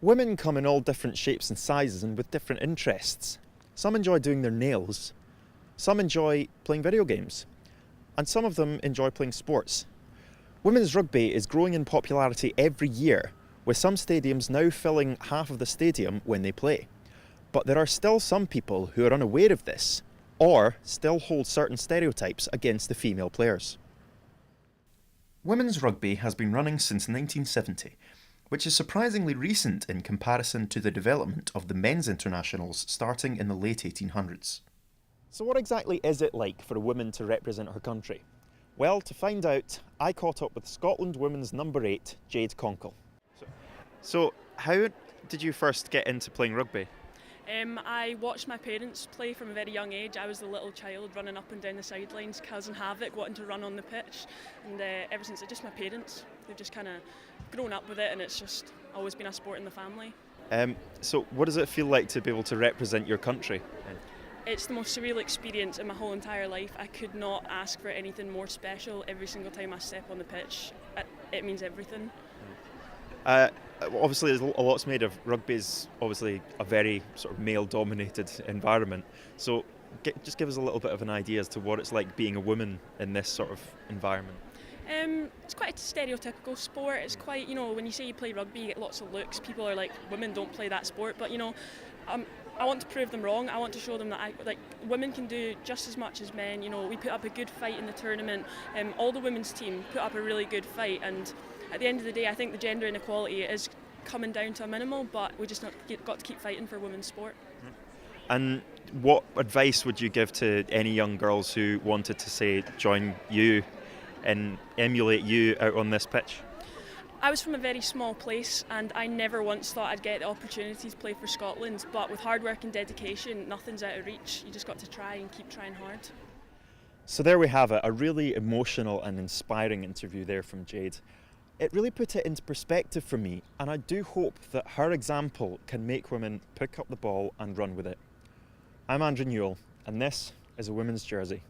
Women come in all different shapes and sizes and with different interests. Some enjoy doing their nails, some enjoy playing video games, and some of them enjoy playing sports. Women's rugby is growing in popularity every year, with some stadiums now filling half of the stadium when they play. But there are still some people who are unaware of this, or still hold certain stereotypes against the female players. Women's rugby has been running since 1970, which is surprisingly recent in comparison to the development of the men's internationals starting in the late 1800s. So what exactly is it like for a woman to represent her country? Well, to find out, I caught up with Scotland women's number 8, Jade Konel. So how did you first get into playing rugby? I watched my parents play from a very young age. I was the little child running up and down the sidelines, causing havoc, wanting to run on the pitch. And ever since, it's just my parents. They've just kind of grown up with it, and it's just always been a sport in the family. So what does it feel like to be able to represent your country? It's the most surreal experience in my whole entire life. I could not ask for anything more special. Every single time I step on the pitch, it means everything. Obviously, there's a lot's made of rugby. Is obviously a very sort of male-dominated environment. So, just give us a little bit of an idea as to what it's like being a woman in this sort of environment. It's quite a stereotypical sport. It's quite, when you say you play rugby, you get lots of looks. People are like, women don't play that sport. But I want to prove them wrong. I want to show them that women can do just as much as men. We put up a good fight in the tournament. All the women's team put up a really good fight, and at the end of the day, I think the gender inequality is coming down to a minimal, but we just got to keep fighting for women's sport. And what advice would you give to any young girls who wanted to, say, join you and emulate you out on this pitch? I was from a very small place, and I never once thought I'd get the opportunity to play for Scotland, but with hard work and dedication, nothing's out of reach. You just got to try and keep trying hard. So there we have it, a really emotional and inspiring interview there from Jade. It really put it into perspective for me, and I do hope that her example can make women pick up the ball and run with it. I'm Andrew Newell, and this is a women's jersey.